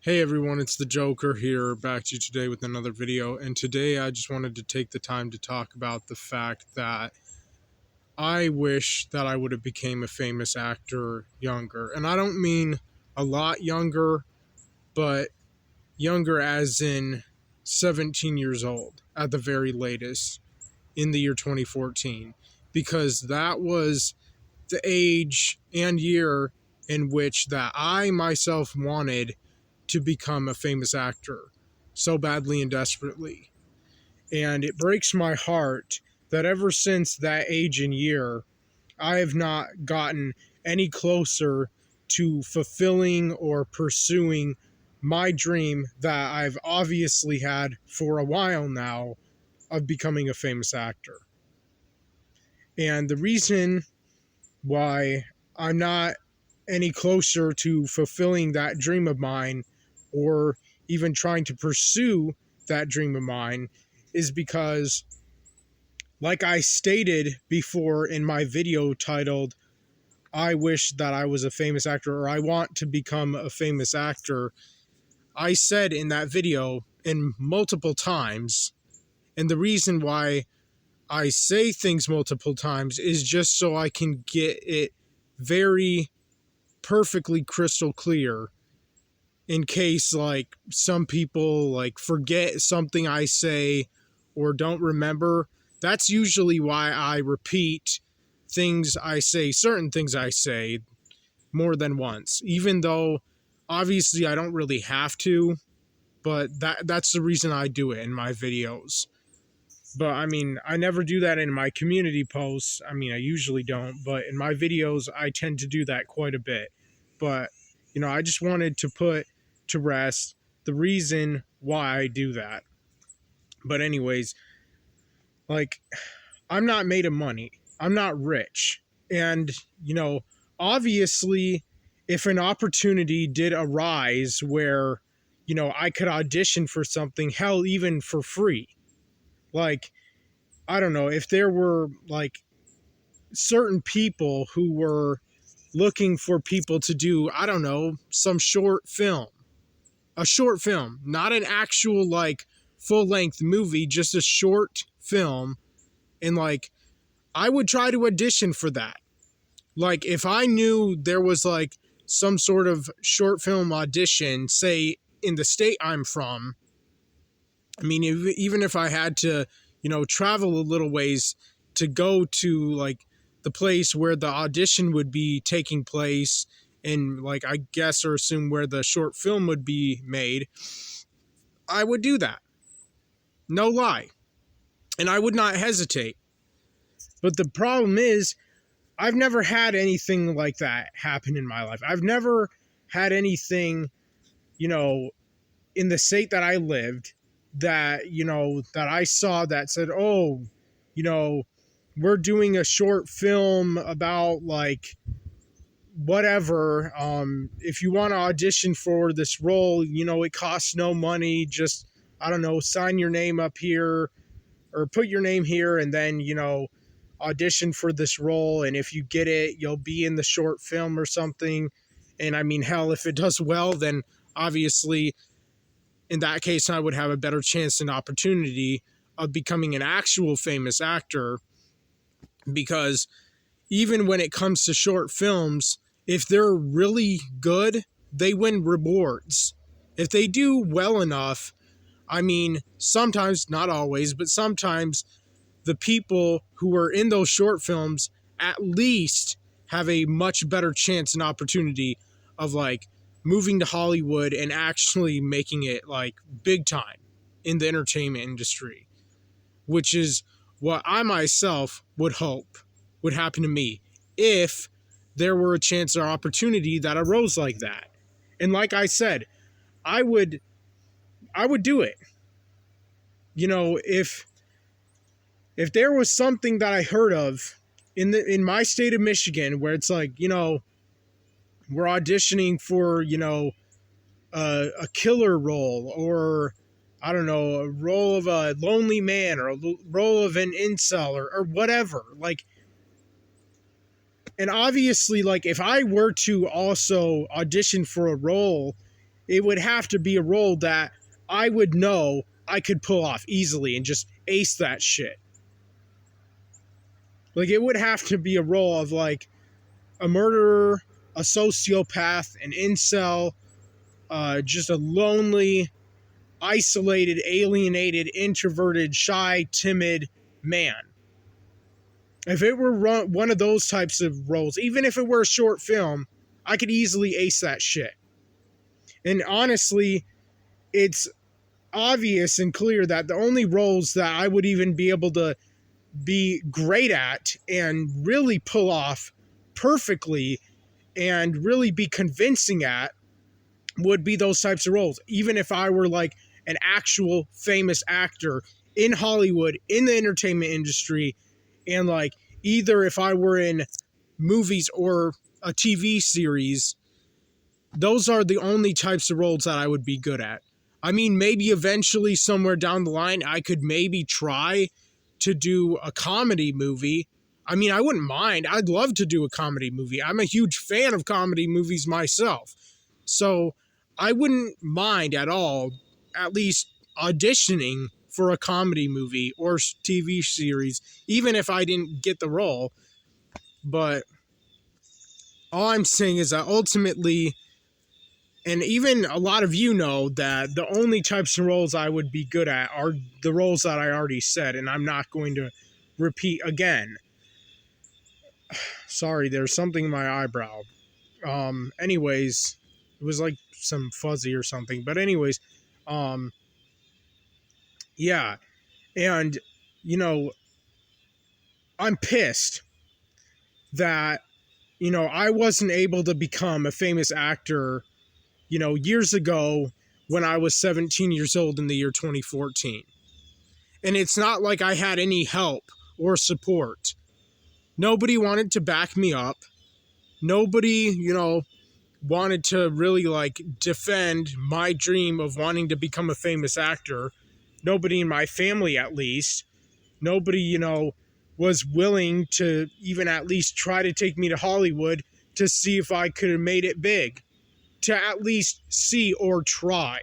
Hey everyone, it's the Joker here, back to you today with another video, and today I just wanted to take the time to talk about the fact that I wish that I would have became a famous actor younger. And I don't mean a lot younger, but younger as in 17 years old at the very latest in the year 2014, because that was the age and year in which that I myself wanted to become a famous actor so badly and desperately. And it breaks my heart that ever since that age and year, I have not gotten any closer to fulfilling or pursuing my dream that I've obviously had for a while now of becoming a famous actor. And the reason why I'm not any closer to fulfilling that dream of mine or even trying to pursue that dream of mine is because, like I stated before in my video titled, I wish that I was a famous actor, or I want to become a famous actor, I said in that video, and multiple times, and the reason why I say things multiple times is just so I can get it very perfectly crystal clear in case like some people like forget something I say or don't remember. That's usually why I repeat things I say, certain things I say more than once, even though obviously I don't really have to, but that's the reason I do it in my videos. But I mean, I never do that in my community posts. I mean, I usually don't, but in my videos, I tend to do that quite a bit. But, I just wanted to put to rest the reason why I do that. But, anyways, like, I'm not made of money, I'm not rich. And, obviously, if an opportunity did arise where, I could audition for something, hell, even for free, like, I don't know, if there were like certain people who were looking for people to do, I don't know, some a short film, not an actual like full length movie, just a short film. And like, I would try to audition for that. Like, if I knew there was like some sort of short film audition, say in the state I'm from, I mean, even if I had to, travel a little ways to go to like the place where the audition would be taking place, and like I guess or assume where the short film would be made, I would do that. No lie. And I would not hesitate. But the problem is, I've never had anything like that happen in my life. I've never had anything, in the state that I lived that I saw that said, oh, you know, we're doing a short film about like whatever. If you want to audition for this role, it costs no money. Just, I don't know, sign your name up here or put your name here and then, audition for this role. And if you get it, you'll be in the short film or something. And I mean, hell, if it does well, then obviously in that case, I would have a better chance and opportunity of becoming an actual famous actor, because even when it comes to short films, if they're really good, they win rewards. If they do well enough, I mean, sometimes, not always, but sometimes the people who are in those short films at least have a much better chance and opportunity of like moving to Hollywood and actually making it like big time in the entertainment industry, which is what I myself would hope would happen to me if there were a chance or opportunity that arose like that. And like I said, I would do it. If there was something that I heard of in my state of Michigan where it's like, we're auditioning for, a killer role, or I don't know, a role of a lonely man, or a role of an incel, or whatever. Like, and obviously, like, if I were to also audition for a role it would have to be a role that I would know I could pull off easily and just ace that shit. Like, it would have to be a role of like a murderer, a sociopath, an incel, just a lonely, isolated, alienated, introverted, shy, timid man. If it were one of those types of roles, even if it were a short film, I could easily ace that shit. And honestly, it's obvious and clear that the only roles that I would even be able to be great at and really pull off perfectly and really be convincing at would be those types of roles. Even if I were like an actual famous actor in Hollywood, in the entertainment industry, and like either if I were in movies or a TV series, those are the only types of roles that I would be good at. I mean, maybe eventually somewhere down the line, I could maybe try to do a comedy movie. I mean, I wouldn't mind. I'd love to do a comedy movie. I'm a huge fan of comedy movies myself. So I wouldn't mind at all, at least auditioning for a comedy movie or TV series, even if I didn't get the role. But all I'm saying is that ultimately, and even a lot of you know, that the only types of roles I would be good at are the roles that I already said, and I'm not going to repeat again. Sorry, there's something in my eyebrow. Anyways, it was like some fuzzy or something. But anyways, yeah. And, you know, I'm pissed that, you know, I wasn't able to become a famous actor, you know, years ago when I was 17 years old in the year 2014. And it's not like I had any help or support. Nobody wanted to back me up. Nobody, you know, wanted to really like defend my dream of wanting to become a famous actor. Nobody in my family, at least. Nobody, you know, was willing to even at least try to take me to Hollywood to see if I could have made it big. To at least see or try.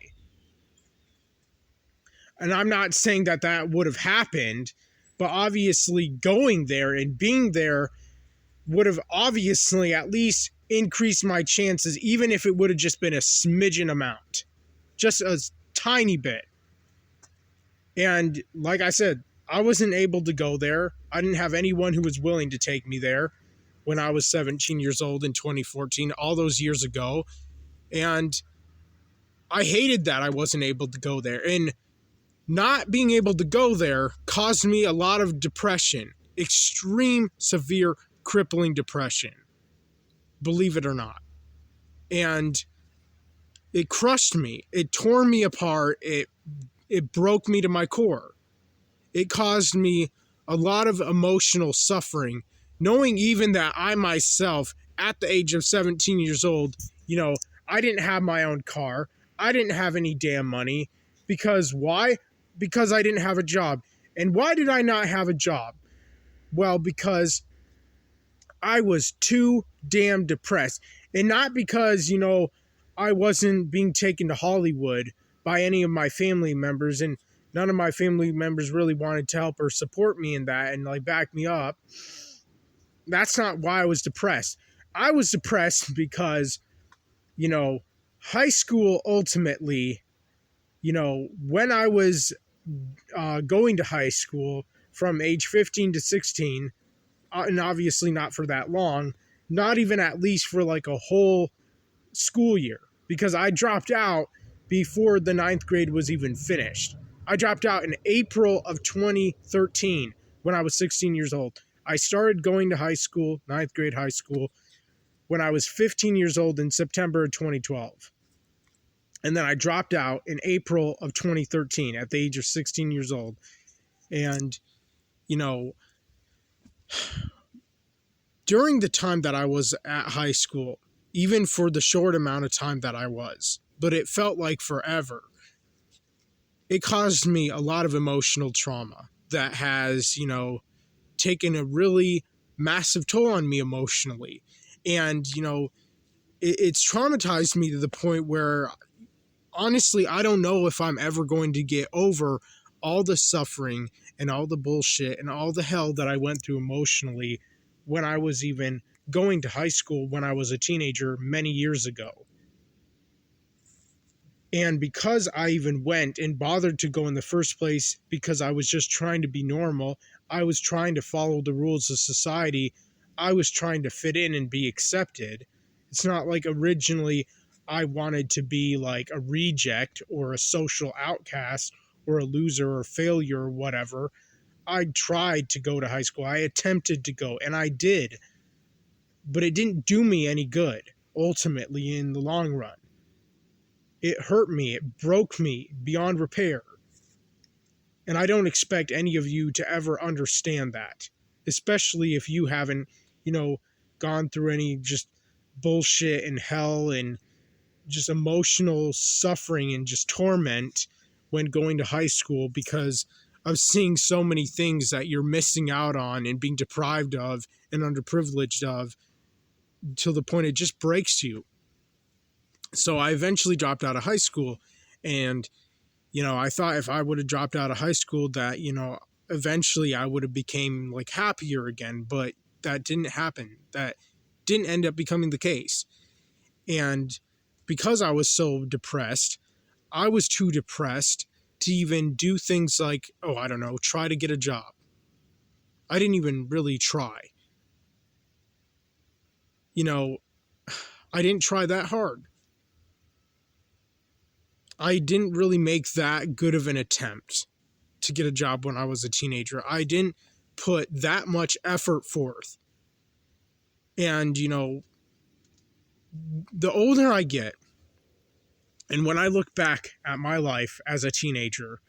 And I'm not saying that that would have happened, but obviously going there and being there would have obviously at least increased my chances, even if it would have just been a smidgen amount. Just a tiny bit. And like I said, I wasn't able to go there. I didn't have anyone who was willing to take me there when I was 17 years old in 2014, all those years ago. And I hated that I wasn't able to go there. And not being able to go there caused me a lot of depression, extreme, severe, crippling depression, believe it or not. And it crushed me. It tore me apart. It broke me to my core. It caused me a lot of emotional suffering, knowing even that I myself, at the age of 17 years old, you know, I didn't have my own car. I didn't have any damn money. Because why? Because I didn't have a job. And why did I not have a job? Well, because I was too damn depressed. And not because, you know, I wasn't being taken to Hollywood by any of my family members, and none of my family members really wanted to help or support me in that and like back me up. That's not why I was depressed. I was depressed because, you know, high school ultimately, you know, when I was going to high school from age 15 to 16, and obviously not for that long, not even at least for like a whole school year, because I dropped out before the 9th grade was even finished. I dropped out in April of 2013 when I was 16 years old. I started going to high school, 9th grade high school, when I was 15 years old in September of 2012. And then I dropped out in April of 2013 at the age of 16 years old. And, you know, during the time that I was at high school, even for the short amount of time that I was, but it felt like forever, it caused me a lot of emotional trauma that has, you know, taken a really massive toll on me emotionally. And, you know, it's traumatized me to the point where honestly, I don't know if I'm ever going to get over all the suffering and all the bullshit and all the hell that I went through emotionally when I was even going to high school when I was a teenager many years ago. And because I even went and bothered to go in the first place, because I was just trying to be normal, I was trying to follow the rules of society, I was trying to fit in and be accepted. It's not like originally I wanted to be like a reject or a social outcast or a loser or failure or whatever. I tried to go to high school. I attempted to go, and I did. But it didn't do me any good, ultimately, in the long run. It hurt me. It broke me beyond repair. And I don't expect any of you to ever understand that, especially if you haven't, gone through any just bullshit and hell and just emotional suffering and just torment when going to high school because of seeing so many things that you're missing out on and being deprived of and underprivileged of till the point it just breaks you. So I eventually dropped out of high school, and I thought if I would have dropped out of high school that, eventually I would have became like happier again, but that didn't happen. That didn't end up becoming the case. And because I was so depressed, I was too depressed to even do things like, I don't know, try to get a job. I didn't even really try. I didn't try that hard. I didn't really make that good of an attempt to get a job when I was a teenager. I didn't put that much effort forth. And, the older I get, and when I look back at my life as a teenager,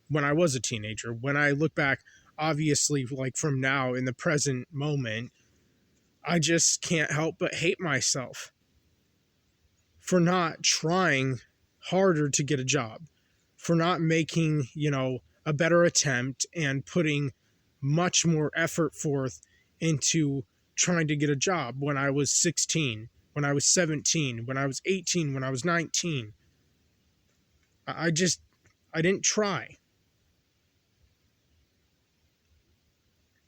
when I was a teenager, when I look back, obviously, like from now in the present moment, I just can't help but hate myself for not trying harder to get a job, for not making, a better attempt and putting much more effort forth into trying to get a job when I was 16, when I was 17, when I was 18, when I was 19. I didn't try.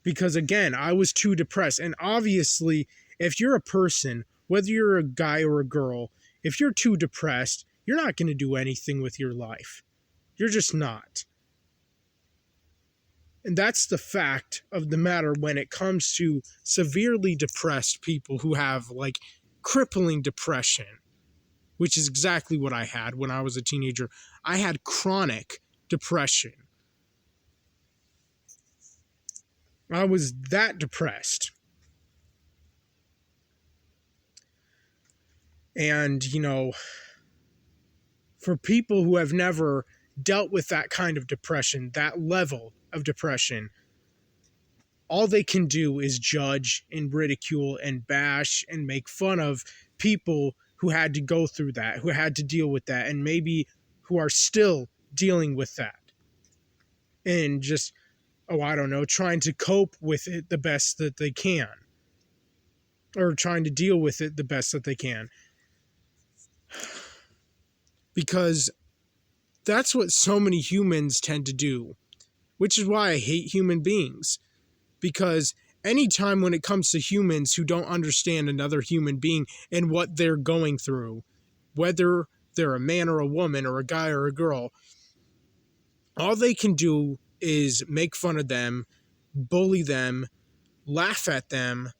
Because again, I was too depressed. And obviously, if you're a person, whether you're a guy or a girl, if you're too depressed, you're not going to do anything with your life. You're just not. And that's the fact of the matter when it comes to severely depressed people who have like crippling depression, which is exactly what I had when I was a teenager. I had chronic depression. I was that depressed. And, for people who have never dealt with that kind of depression, that level of depression, all they can do is judge and ridicule and bash and make fun of people who had to go through that, who had to deal with that, and maybe who are still dealing with that. And just, I don't know, trying to cope with it the best that they can. Or trying to deal with it the best that they can. Because that's what so many humans tend to do, which is why I hate human beings. Because anytime when it comes to humans who don't understand another human being and what they're going through, whether they're a man or a woman or a guy or a girl, all they can do is make fun of them, bully them, laugh at them,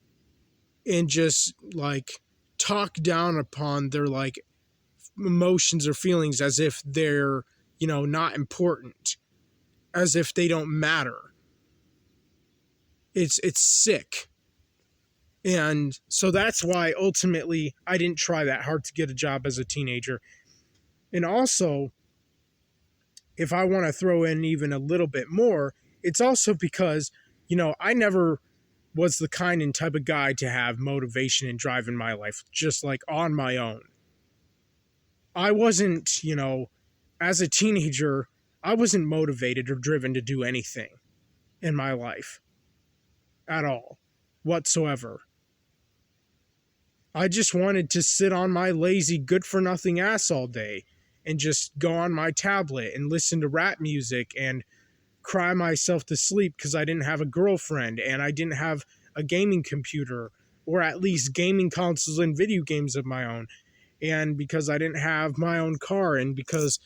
and just like talk down upon their like emotions or feelings as if they're, not important, as if they don't matter. It's sick. And so that's why ultimately I didn't try that hard to get a job as a teenager. And also, if I want to throw in even a little bit more, it's also because, I never was the kind and type of guy to have motivation and drive in my life, just like on my own. I wasn't, as a teenager, I wasn't motivated or driven to do anything in my life at all, whatsoever. I just wanted to sit on my lazy, good for nothing ass all day and just go on my tablet and listen to rap music and cry myself to sleep because I didn't have a girlfriend and I didn't have a gaming computer, or at least gaming consoles and video games of my own, and because I didn't have my own car, and because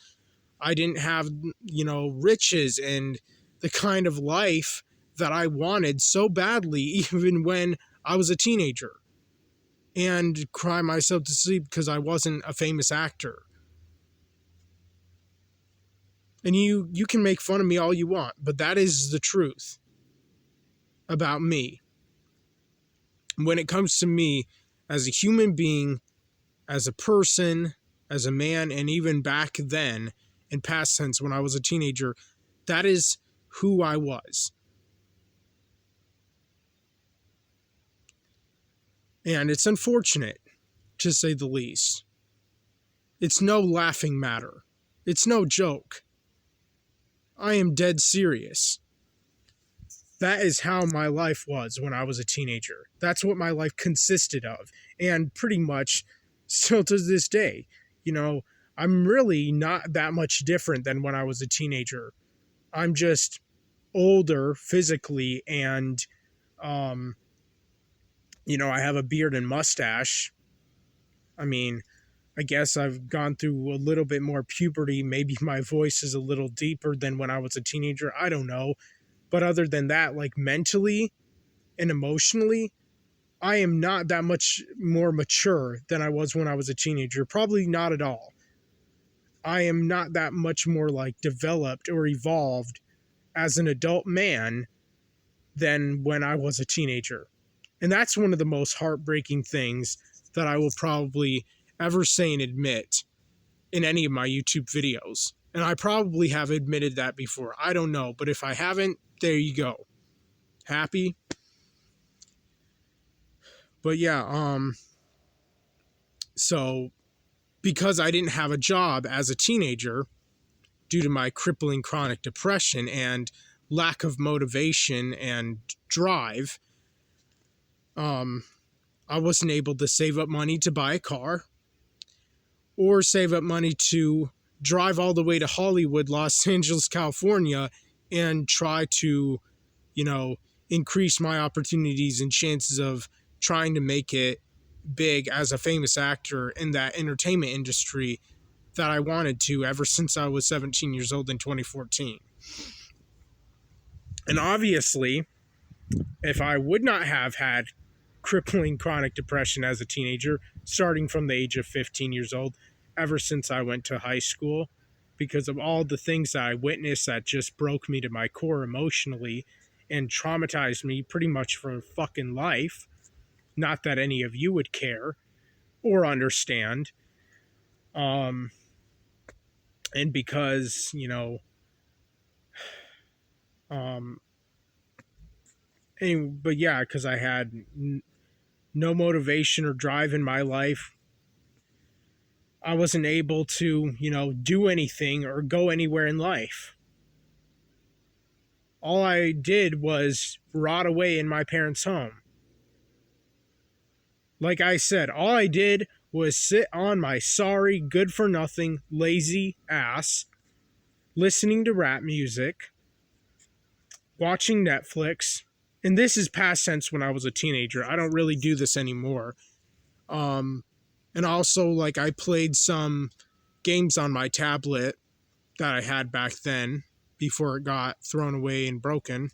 I didn't have, riches and the kind of life that I wanted so badly, even when I was a teenager, and cry myself to sleep because I wasn't a famous actor. And you can make fun of me all you want, but that is the truth about me. When it comes to me as a human being, as a person, as a man, and even back then, in past tense when I was a teenager, that is who I was. And it's unfortunate, to say the least. It's no laughing matter. It's no joke. I am dead serious. That is how my life was when I was a teenager. That's what my life consisted of. And pretty much still to this day. I'm really not that much different than when I was a teenager. I'm just older physically, and I have a beard and mustache. I mean, I guess I've gone through a little bit more puberty. Maybe my voice is a little deeper than when I was a teenager. I don't know. But other than that, like mentally and emotionally, I am not that much more mature than I was when I was a teenager. Probably not at all. I am not that much more like developed or evolved as an adult man than when I was a teenager. And that's one of the most heartbreaking things that I will probably ever say and admit in any of my YouTube videos. And I probably have admitted that before. I don't know. But if I haven't, there you go. Happy? But yeah, so because I didn't have a job as a teenager due to my crippling chronic depression and lack of motivation and drive, I wasn't able to save up money to buy a car or save up money to drive all the way to Hollywood, Los Angeles, California, and try to, increase my opportunities and chances of trying to make it big as a famous actor in that entertainment industry that I wanted to ever since I was 17 years old in 2014. And obviously, if I would not have had crippling chronic depression as a teenager, starting from the age of 15 years old, ever since I went to high school, because of all the things that I witnessed that just broke me to my core emotionally and traumatized me pretty much for fucking life. Not that any of you would care or understand. And because, but yeah, because I had no motivation or drive in my life. I wasn't able to, do anything or go anywhere in life. All I did was rot away in my parents' home. Like I said, all I did was sit on my sorry, good-for-nothing, lazy ass, listening to rap music, watching Netflix, and this is past tense when I was a teenager. I don't really do this anymore. And also, like, I played some games on my tablet that I had back then before it got thrown away and broken.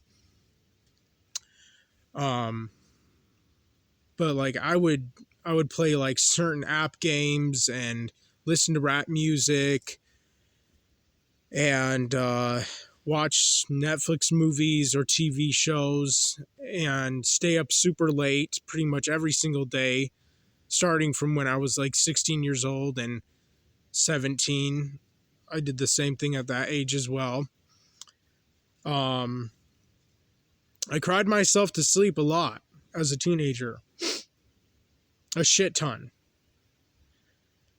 But like I would play like certain app games and listen to rap music and watch Netflix movies or TV shows and stay up super late pretty much every single day, starting from when I was like 16 years old and 17. I did the same thing at that age as well. I cried myself to sleep a lot as a teenager. A shit ton.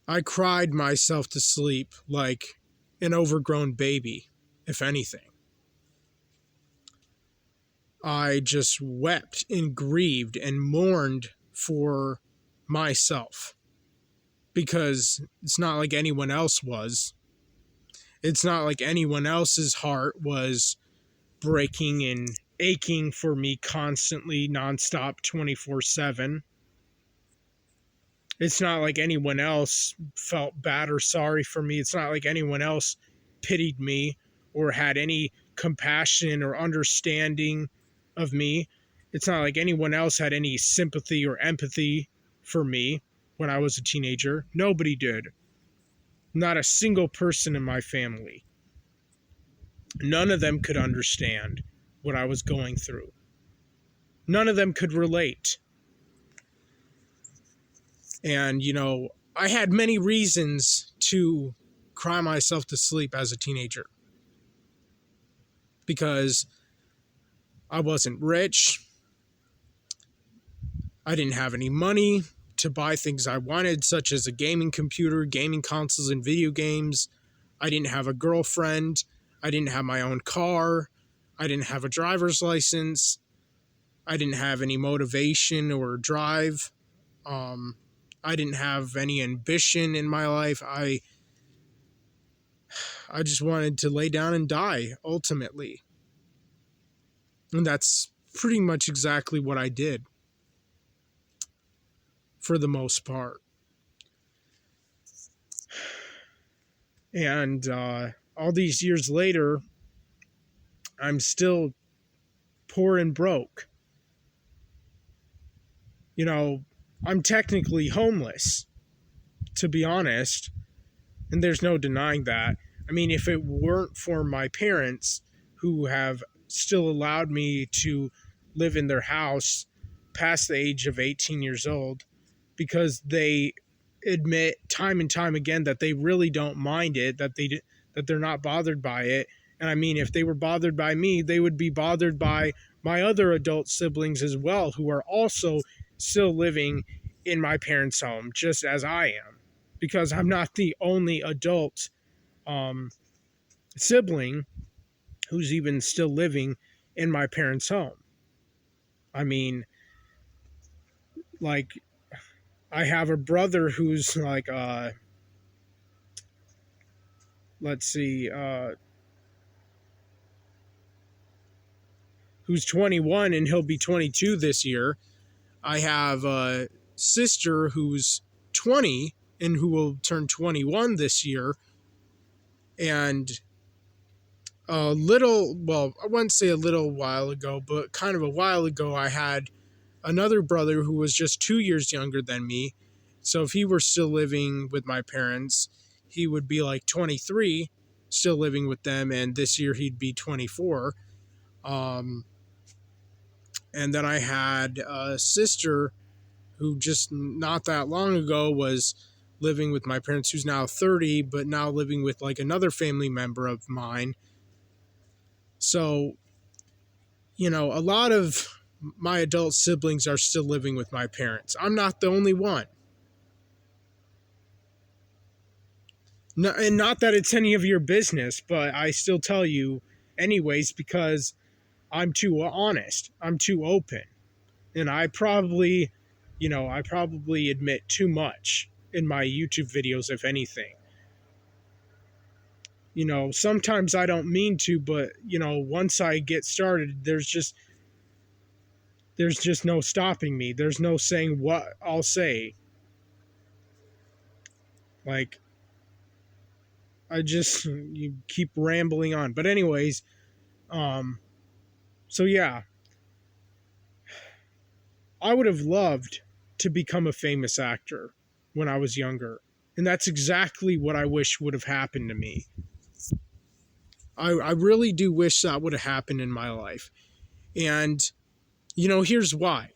I cried myself to sleep like an overgrown baby, if anything. I just wept and grieved and mourned for myself because it's not like anyone else was. It's not like anyone else's heart was breaking and aching for me constantly, nonstop, 24/7. It's not like anyone else felt bad or sorry for me. It's not like anyone else pitied me or had any compassion or understanding of me. It's not like anyone else had any sympathy or empathy for me when I was a teenager. Nobody did. Not a single person in my family. None of them could understand what I was going through. None of them could relate. And, I had many reasons to cry myself to sleep as a teenager. Because I wasn't rich. I didn't have any money to buy things I wanted, such as a gaming computer, gaming consoles, and video games. I didn't have a girlfriend. I didn't have my own car. I didn't have a driver's license. I didn't have any motivation or drive. I didn't have any ambition in my life. I just wanted to lay down and die, ultimately. And that's pretty much exactly what I did, for the most part. And all these years later, I'm still poor and broke. I'm technically homeless, to be honest, and there's no denying that. I mean, if it weren't for my parents, who have still allowed me to live in their house past the age of 18 years old, because they admit time and time again that they really don't mind it, that they're not bothered by it. And I mean, if they were bothered by me, they would be bothered by my other adult siblings as well, who are also still living in my parents' home, just as I am, because I'm not the only adult sibling who's even still living in my parents' home. I mean, like, I have a brother who's like, let's see, who's 21 and he'll be 22 this year. I have a sister who's 20 and who will turn 21 this year. And I wouldn't say a little while ago, but kind of a while ago, I had another brother who was just 2 years younger than me. So if he were still living with my parents, he would be like 23, still living with them, and this year he'd be 24. And then I had a sister who just not that long ago was living with my parents, who's now 30, but now living with like another family member of mine. So, a lot of my adult siblings are still living with my parents. I'm not the only one. No, and not that it's any of your business, but I still tell you anyways, because I'm too honest. I'm too open. And I probably admit too much in my YouTube videos, if anything. Sometimes I don't mean to, but, once I get started, there's just no stopping me. There's no saying what I'll say. Like, you keep rambling on. But anyways, so yeah, I would have loved to become a famous actor when I was younger. And that's exactly what I wish would have happened to me. I really do wish that would have happened in my life. And, here's why.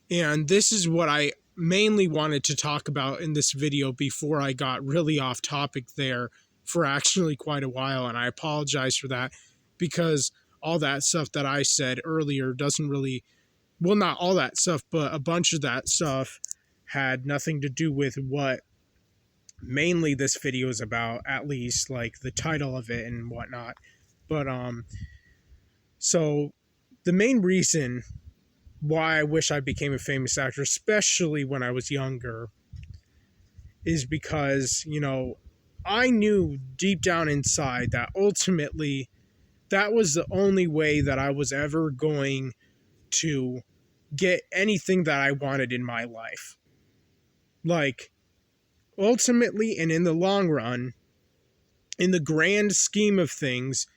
And this is what I mainly wanted to talk about in this video before I got really off topic there for actually quite a while. And I apologize for that, because all that stuff that I said earlier doesn't really, well, not all that stuff, but a bunch of that stuff had nothing to do with what mainly this video is about, at least like the title of it and whatnot. But so the main reason why I wish I became a famous actor, especially when I was younger, is because I knew deep down inside that ultimately that was the only way that I was ever going to get anything that I wanted in my life. Like, ultimately and in the long run, in the grand scheme of things,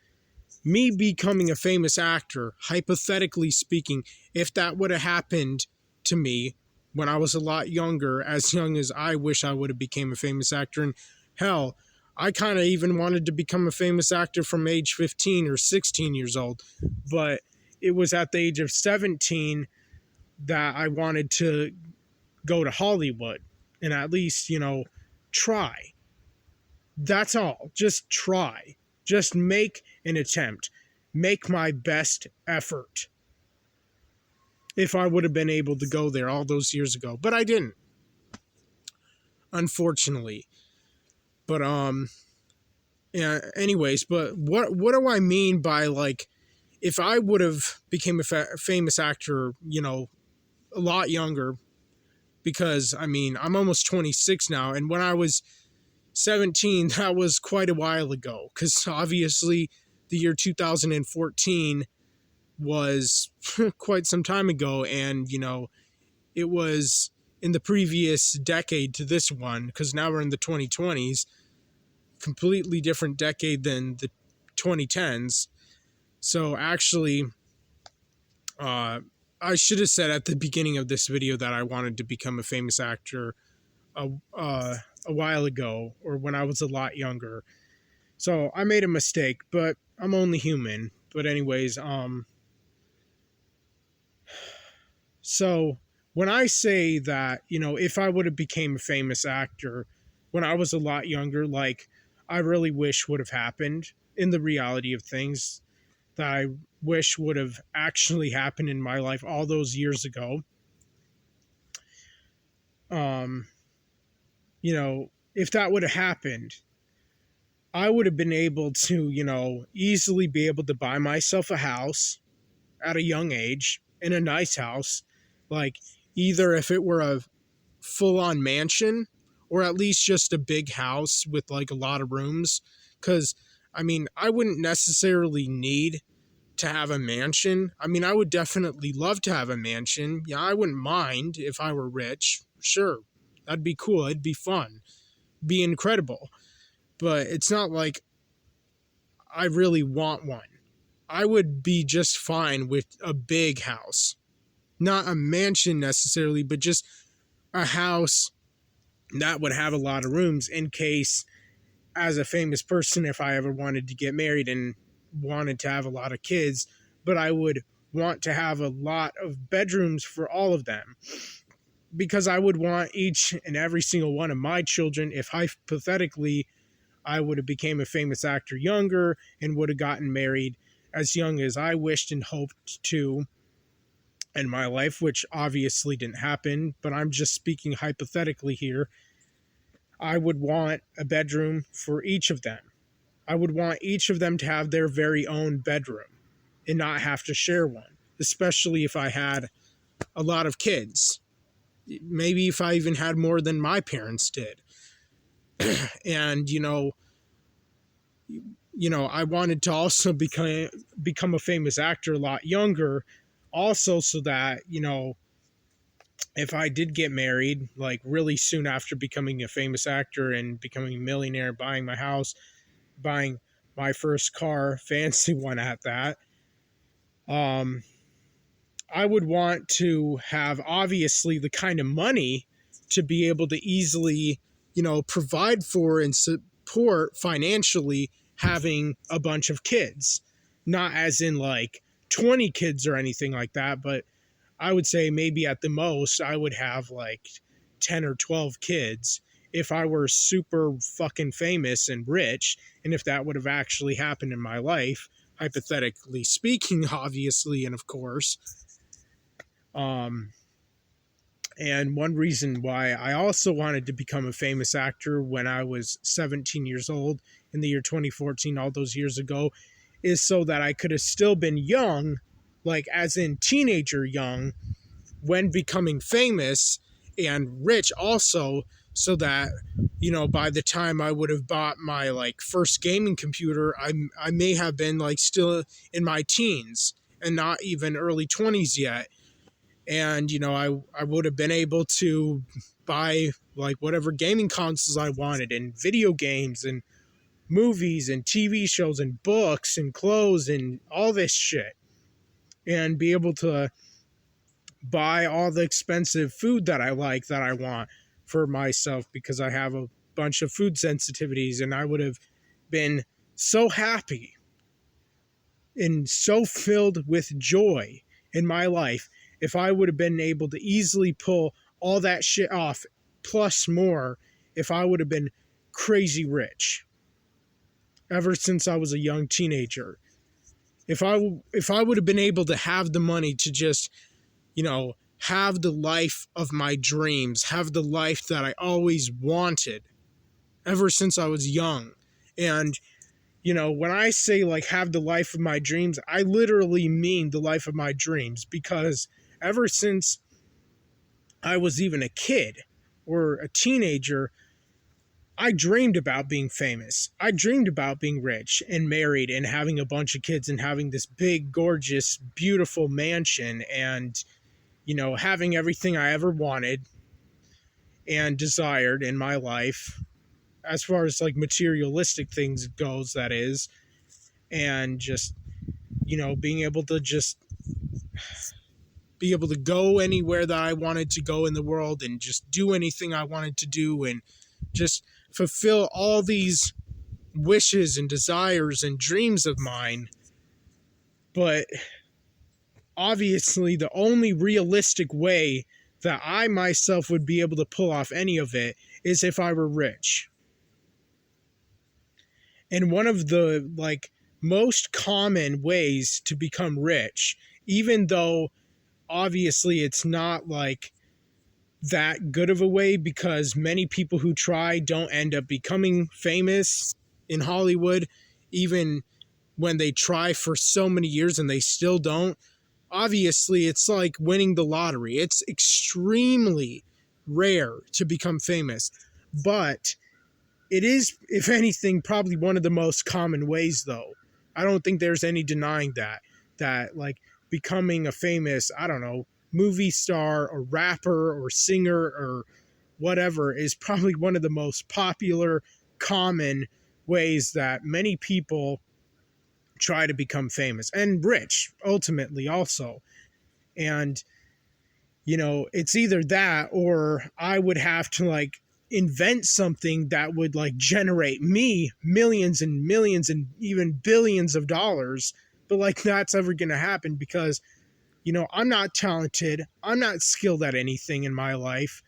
me becoming a famous actor, hypothetically speaking, if that would have happened to me when I was a lot younger, as young as I wish I would have became a famous actor, and hell, I kind of even wanted to become a famous actor from age 15 or 16 years old, but it was at the age of 17 that I wanted to go to Hollywood and at least, try. That's all. Just try. Just make an attempt. Make my best effort. If I would have been able to go there all those years ago. But I didn't. Unfortunately. But yeah, anyways, but what do I mean by, like, if I would have became a famous actor, a lot younger, because I mean, I'm almost 26 now, and when I was 17, that was quite a while ago, because obviously the year 2014 was quite some time ago, and it was in the previous decade to this one, because now we're in the 2020s, completely different decade than the 2010s. So actually, I should have said at the beginning of this video that I wanted to become a famous actor a while ago, or when I was a lot younger. So I made a mistake, but I'm only human. But anyways, so when I say that, if I would have became a famous actor when I was a lot younger, like, I really wish would have happened in the reality of things, that I wish would have actually happened in my life all those years ago. If that would have happened, I would have been able to, easily be able to buy myself a house at a young age, in a nice house, like, either if it were a full-on mansion or at least just a big house with, like, a lot of rooms. Because I mean, I wouldn't necessarily need to have a mansion. I mean, I would definitely love to have a mansion. Yeah, I wouldn't mind if I were rich. Sure, that'd be cool. It'd be fun, be incredible. But it's not like I really want one. I would be just fine with a big house. Not a mansion necessarily, but just a house that would have a lot of rooms, in case, as a famous person, if I ever wanted to get married and wanted to have a lot of kids, but I would want to have a lot of bedrooms for all of them, because I would want each and every single one of my children, if hypothetically I would have became a famous actor younger and would have gotten married as young as I wished and hoped to in my life, which obviously didn't happen, but I'm just speaking hypothetically here, I would want a bedroom for each of them. I would want each of them to have their very own bedroom and not have to share one, especially if I had a lot of kids. Maybe if I even had more than my parents did. And, I wanted to also become a famous actor a lot younger, also, so that, if I did get married, like, really soon after becoming a famous actor and becoming a millionaire, buying my house, buying my first car, fancy one at that, I would want to have, obviously, the kind of money to be able to easily, provide for and support financially having a bunch of kids. Not as in, like, 20 kids or anything like that, but I would say maybe at the most I would have like 10 or 12 kids if I were super fucking famous and rich, and if that would have actually happened in my life, hypothetically speaking, obviously, and of course. And one reason why I also wanted to become a famous actor when I was 17 years old in the year 2014, all those years ago, is so that I could have still been young, like as in teenager young, when becoming famous, and rich also, so that, by the time I would have bought my like first gaming computer, I may have been like still in my teens and not even early 20s yet. And I would have been able to buy like whatever gaming consoles I wanted, and video games and movies and TV shows and books and clothes and all this shit, and be able to buy all the expensive food that I like, that I want for myself, because I have a bunch of food sensitivities. And I would have been so happy and so filled with joy in my life if I would have been able to easily pull all that shit off, plus more, if I would have been crazy rich ever since I was a young teenager. If I would have been able to have the money to just, have the life of my dreams, have the life that I always wanted ever since I was young. And, when I say like have the life of my dreams, I literally mean the life of my dreams, because ever since I was even a kid or a teenager, I dreamed about being famous. I dreamed about being rich and married and having a bunch of kids and having this big, gorgeous, beautiful mansion, and, having everything I ever wanted and desired in my life, as far as like materialistic things goes, that is. And just, being able to just be able to go anywhere that I wanted to go in the world and just do anything I wanted to do, and just fulfill all these wishes and desires and dreams of mine. But obviously the only realistic way that I myself would be able to pull off any of it is if I were rich. And one of the like most common ways to become rich, even though obviously it's not like that good of a way, because many people who try don't end up becoming famous in Hollywood, even when they try for so many years and they still don't. Obviously, it's like winning the lottery. It's extremely rare to become famous, but it is, if anything, probably one of the most common ways, though. I don't think there's any denying that like becoming a famous, I don't know, movie star or rapper or singer or whatever is probably one of the most popular, common ways that many people try to become famous and rich ultimately also. And it's either that, or I would have to like invent something that would like generate me millions and millions and even billions of dollars. But like that's ever going to happen, because I'm not talented, I'm not skilled at anything in my life.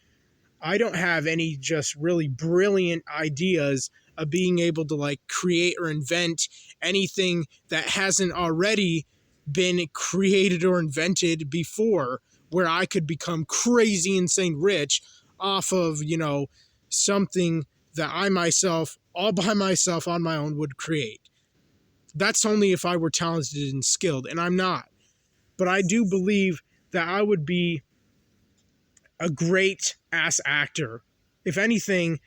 I don't have any just really brilliant ideas of being able to like create or invent anything that hasn't already been created or invented before, where I could become crazy insane rich off of, something that I myself, all by myself on my own, would create. That's only if I were talented and skilled, and I'm not. But I do believe that I would be a great ass actor. If anything,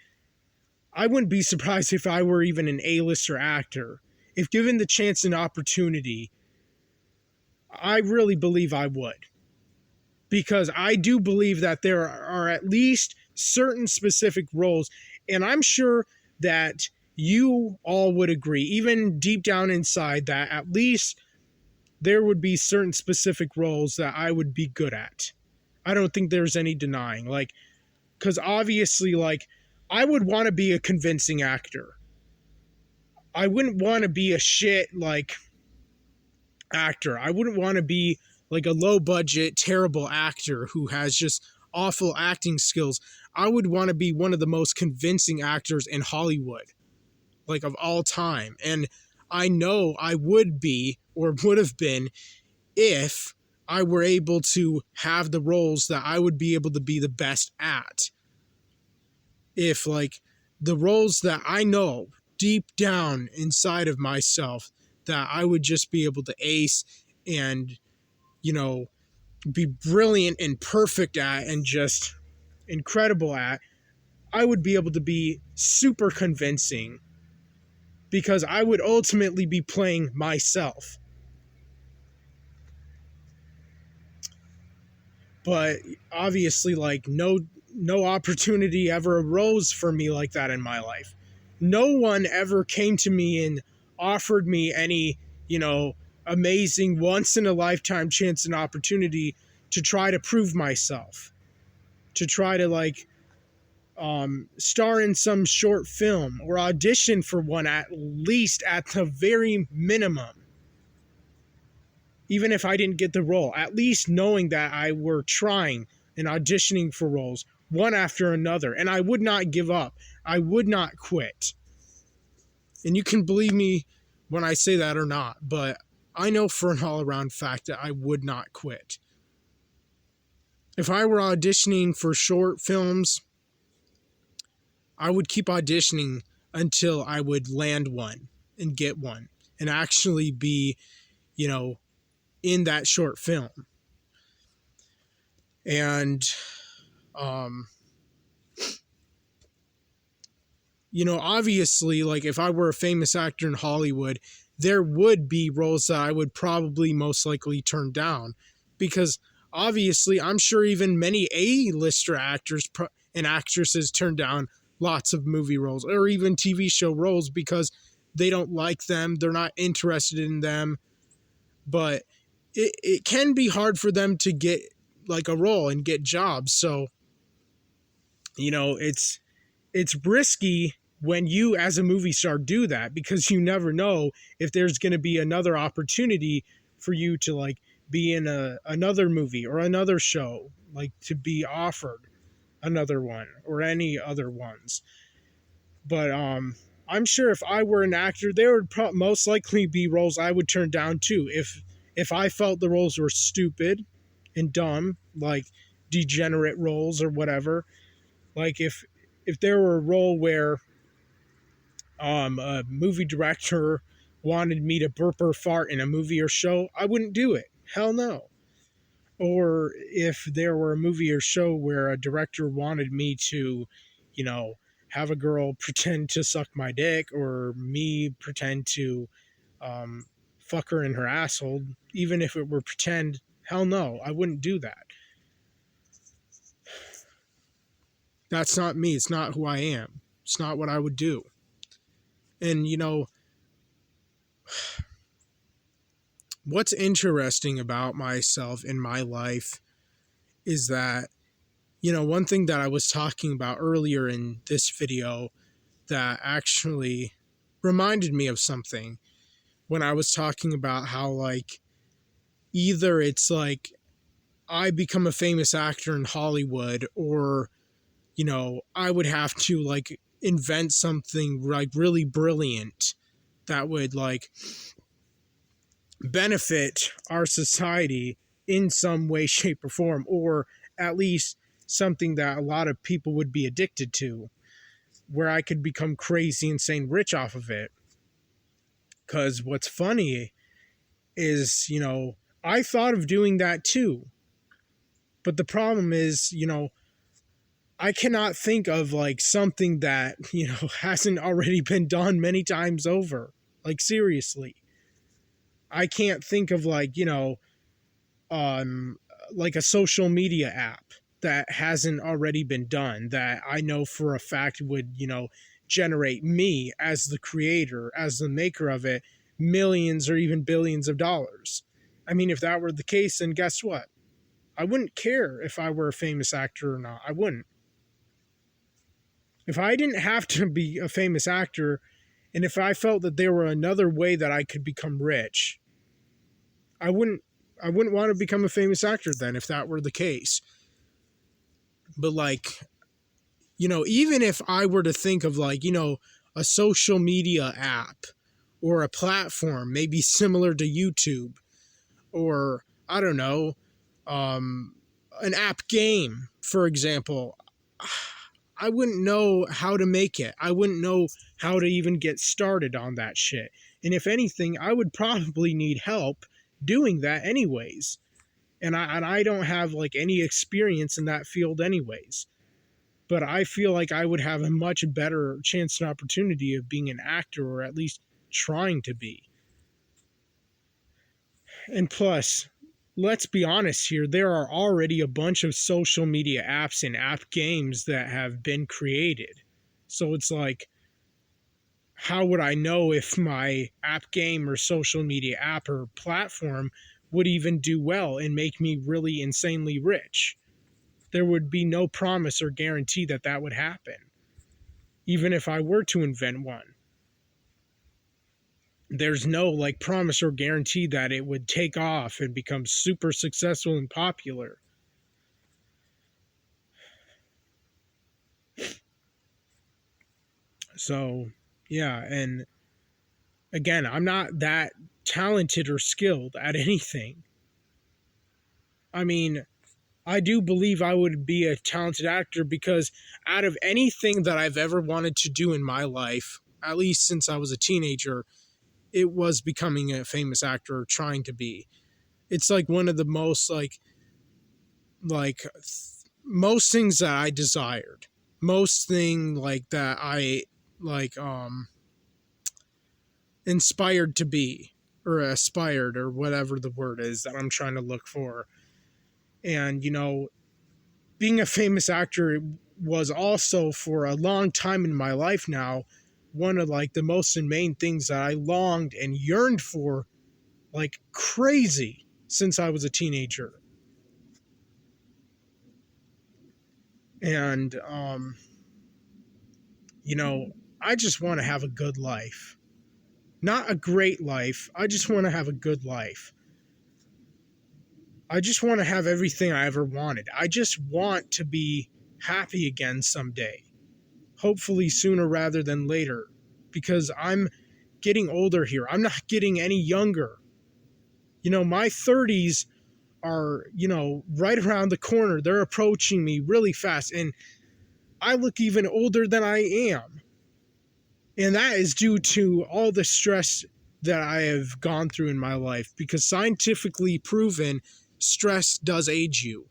I wouldn't be surprised if I were even an A-lister actor. If given the chance and opportunity, I really believe I would. Because I do believe that there are at least certain specific roles, and I'm sure that you all would agree, even deep down inside, that at least there would be certain specific roles that I would be good at. I don't think there's any denying. Like, because obviously, like, I would want to be a convincing actor. I wouldn't want to be a shit, like, actor. I wouldn't want to be, like, a low-budget, terrible actor who has just awful acting skills. I would want to be one of the most convincing actors in Hollywood, like, of all time. And I know I would be, or would have been, if I were able to have the roles that I would be able to be the best at. If like the roles that I know deep down inside of myself that I would just be able to ace and, be brilliant and perfect at and just incredible at, I would be able to be super convincing because I would ultimately be playing myself. But obviously, like, no opportunity ever arose for me like that in my life. No one ever came to me and offered me any, amazing once in a lifetime chance and opportunity to try to prove myself, to try to star in some short film or audition for one, at least at the very minimum. Even if I didn't get the role, at least knowing that I were trying and auditioning for roles one after another, and I would not give up. I would not quit. And you can believe me when I say that or not, but I know for an all-around fact that I would not quit. If I were auditioning for short films, I would keep auditioning until I would land one and get one and actually be, in that short film. And, obviously, like, if I were a famous actor in Hollywood, there would be roles that I would probably most likely turn down because obviously I'm sure even many A-lister actors and actresses turn down lots of movie roles or even TV show roles because they don't like them, they're not interested in them. But it can be hard for them to get like a role and get jobs. So, it's risky when you as a movie star do that because you never know if there's going to be another opportunity for you to like be in another movie or another show, like to be offered another one or any other ones. But I'm sure if I were an actor, there would most likely be roles I would turn down too if I felt the roles were stupid and dumb, like degenerate roles or whatever. Like if there were a role where a movie director wanted me to burp or fart in a movie or show, I wouldn't do it. Hell no. Or if there were a movie or show where a director wanted me to, have a girl pretend to suck my dick or me pretend to fuck her in her asshole, even if it were pretend, hell no, I wouldn't do that. That's not me. It's not who I am. It's not what I would do. And, what's interesting about myself in my life is that, one thing that I was talking about earlier in this video that actually reminded me of something when I was talking about how, like, either it's like I become a famous actor in Hollywood or, I would have to, like, invent something, like, really brilliant that would, like, benefit our society in some way, shape, or form, or at least something that a lot of people would be addicted to, where I could become crazy, insane rich off of it. Because what's funny is, I thought of doing that too. But the problem is, I cannot think of like something that, hasn't already been done many times over. Like, seriously. I can't think of like, like a social media app that hasn't already been done that I know for a fact would, generate me as the creator, as the maker of it, millions or even billions of dollars. I mean, if that were the case, then guess what? I wouldn't care if I were a famous actor or not. I wouldn't. If I didn't have to be a famous actor, and if I felt that there were another way that I could become rich, I wouldn't want to become a famous actor then if that were the case. But like, even if I were to think of like, a social media app or a platform maybe similar to YouTube or I don't know, an app game, for example, I wouldn't know how to make it. I wouldn't know how to even get started on that shit. And if anything, I would probably need help doing that anyways. And I don't have like any experience in that field anyways. but I feel like I would have a much better chance and opportunity of being an actor, or at least trying to be. And plus, let's be honest here, there are already a bunch of social media apps and app games that have been created. So it's like, how would I know if my app game or social media app or platform would even do well and make me really insanely rich? There would be no promise or guarantee that that would happen, even if I were to invent one. There's no like promise or guarantee that it would take off and become super successful and popular. So, yeah, and again, I'm not that talented or skilled at anything. I mean, I do believe I would be a talented actor because out of anything that I've ever wanted to do in my life, at least since I was a teenager, it was becoming a famous actor or trying to be. It's like one of the most like most things that I desired. Most thing like that I like inspired to be, or aspired, or whatever the word is that I'm trying to look for. And being a famous actor was also, for a long time in my life now, one of like the most and main things that I longed and yearned for like crazy since I was a teenager. And I just want to have a good life. Not a great life. I just want to have a good life. I just want to have everything I ever wanted. I just want to be happy again someday. Hopefully sooner rather than later. Because I'm getting older here. I'm not getting any younger. My 30s are, right around the corner. They're approaching me really fast. And I look even older than I am. And that is due to all the stress that I have gone through in my life. Because scientifically proven, stress does age you.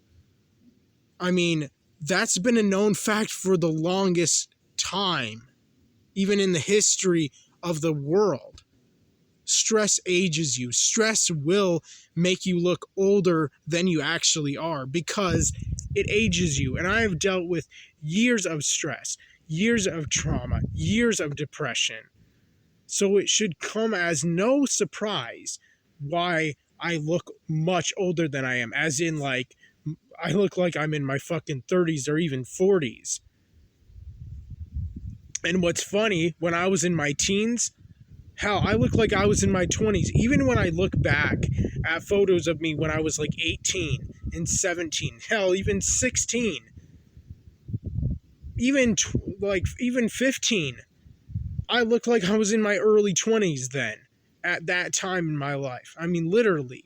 I mean, that's been a known fact for the longest time, even in the history of the world. Stress ages you. Stress will make you look older than you actually are because it ages you. And I have dealt with years of stress, years of trauma, years of depression. So it should come as no surprise why I look much older than I am, as in like I look like I'm in my fucking 30s or even 40s. And what's funny, when I was in my teens, hell, I look like I was in my 20s. Even when I look back at photos of me when I was like 18 and 17, hell, even 16, even 15, I look like I was in my early 20s then, at that time in my life. I mean, literally.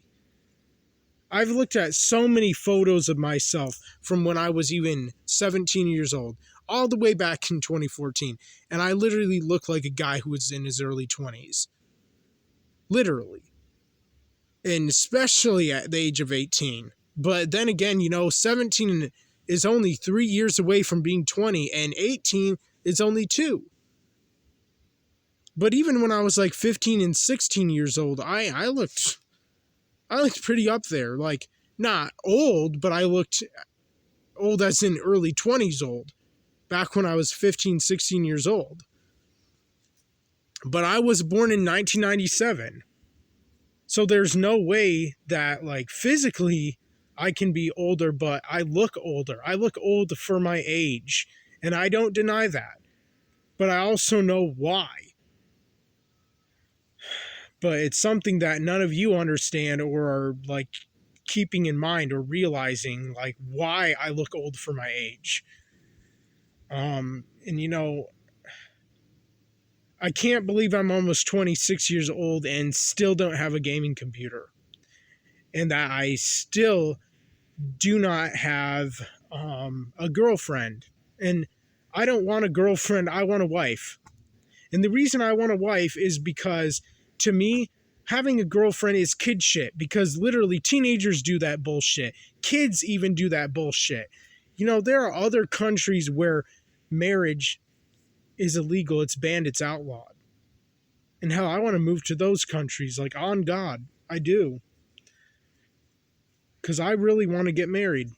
I've looked at so many photos of myself from when I was even 17 years old, all the way back in 2014, and I literally look like a guy who was in his early 20s. Literally. And especially at the age of 18. But then again, 17 is only 3 years away from being 20, and 18 is only 2. But even when I was like 15 and 16 years old, I looked pretty up there. Like, not old, but I looked old as in early 20s old, back when I was 15, 16 years old. But I was born in 1997. So there's no way that, like, physically I can be older, but I look older. I look old for my age, and I don't deny that. But I also know why. But it's something that none of you understand or are, like, keeping in mind or realizing, like, why I look old for my age. And I can't believe I'm almost 26 years old and still don't have a gaming computer. And that I still do not have a girlfriend. And I don't want a girlfriend, I want a wife. And the reason I want a wife is because, to me, having a girlfriend is kid shit. Because literally teenagers do that bullshit. Kids even do that bullshit. There are other countries where marriage is illegal, it's banned, it's outlawed. And hell, I want to move to those countries, like, on God, I do. Because I really want to get married.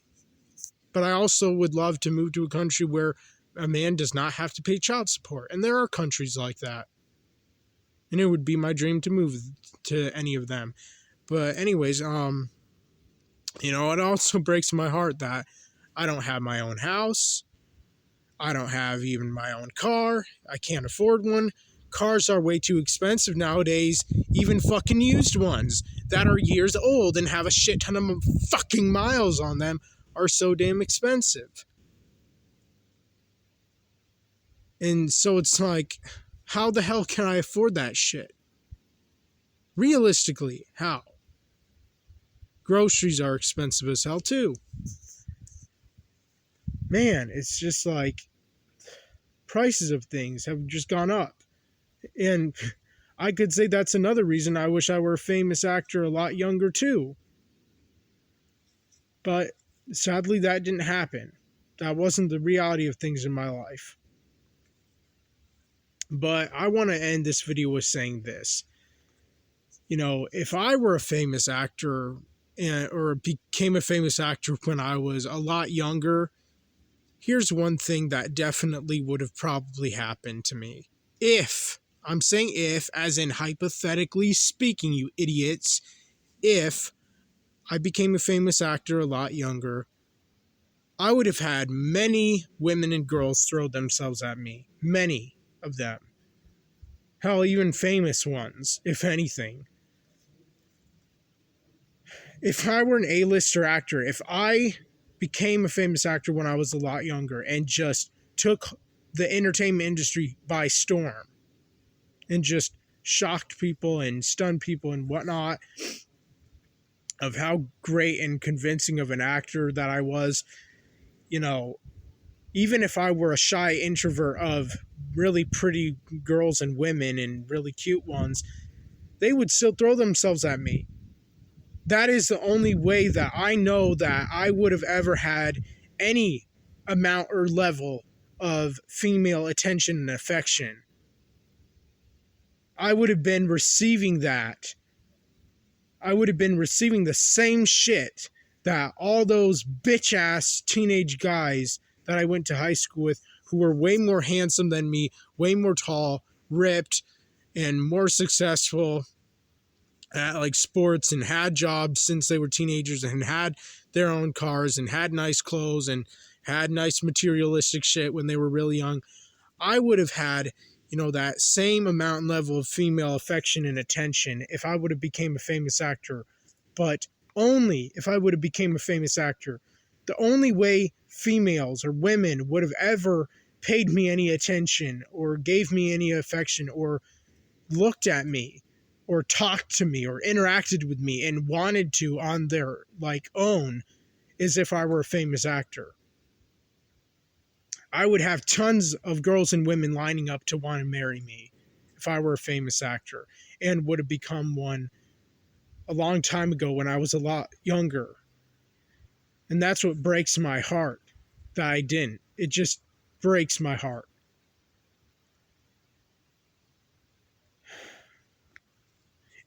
But I also would love to move to a country where a man does not have to pay child support. And there are countries like that. And it would be my dream to move to any of them. But anyways, it also breaks my heart that I don't have my own house. I don't have even my own car. I can't afford one. Cars are way too expensive nowadays. Even fucking used ones that are years old and have a shit ton of fucking miles on them are so damn expensive. And so it's like, how the hell can I afford that shit? Realistically, how? Groceries are expensive as hell too. Man, it's just like prices of things have just gone up. And I could say that's another reason I wish I were a famous actor a lot younger too. But sadly, that didn't happen. That wasn't the reality of things in my life. But I want to end this video with saying this. If I were a famous actor or became a famous actor when I was a lot younger, here's one thing that definitely would have probably happened to me. I'm saying if, as in hypothetically speaking, you idiots, if I became a famous actor a lot younger, I would have had many women and girls throw themselves at me. Many of them. Hell, even famous ones, if anything. If I were an A-lister actor, if I became a famous actor when I was a lot younger and just took the entertainment industry by storm and just shocked people and stunned people and whatnot of how great and convincing of an actor that I was, even if I were a shy introvert of really pretty girls and women and really cute ones, they would still throw themselves at me. That is the only way that I know that I would have ever had any amount or level of female attention and affection. I would have been receiving that. I would have been receiving the same shit that all those bitch-ass teenage guys that I went to high school with, who were way more handsome than me, way more tall, ripped, and more successful at like sports and had jobs since they were teenagers and had their own cars and had nice clothes and had nice materialistic shit when they were really young. I would have had, that same amount and level of female affection and attention if I would have became a famous actor. But only if I would have became a famous actor. The only way females or women would have ever paid me any attention or gave me any affection or looked at me or talked to me or interacted with me and wanted to on their own is if I were a famous actor. I would have tons of girls and women lining up to want to marry me if I were a famous actor, and would have become one a long time ago when I was a lot younger. And that's what breaks my heart that I didn't. It just breaks my heart.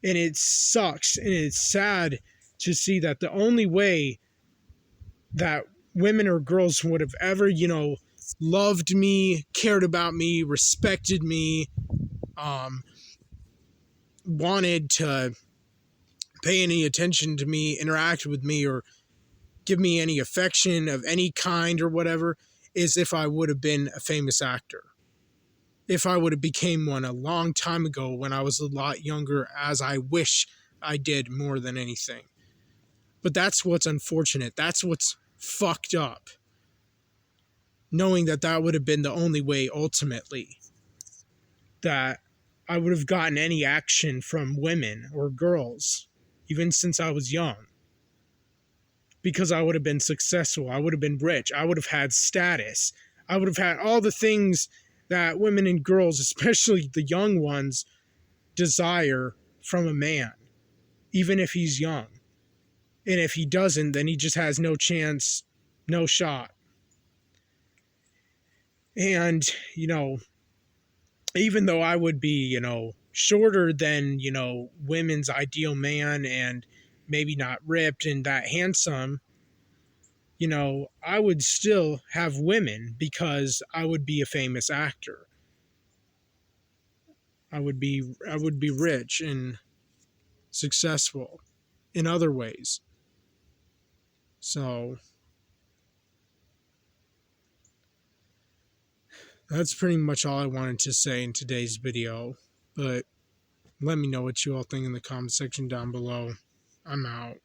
And it sucks and it's sad to see that the only way that women or girls would have ever, loved me, cared about me, respected me, wanted to pay any attention to me, interact with me, or give me any affection of any kind or whatever, is if I would have been a famous actor. If I would have became one a long time ago when I was a lot younger, as I wish I did more than anything. But that's what's unfortunate. That's what's fucked up. Knowing that would have been the only way ultimately that I would have gotten any action from women or girls, even since I was young. Because I would have been successful. I would have been rich. I would have had status. I would have had all the things that women and girls, especially the young ones, desire from a man, even if he's young. And if he doesn't, then he just has no chance, no shot. And, even though I would be, shorter than, women's ideal man and maybe not ripped and that handsome, I would still have women because I would be a famous actor. I would be rich and successful in other ways. So that's pretty much all I wanted to say in today's video. But let me know what you all think in the comment section down below. I'm out.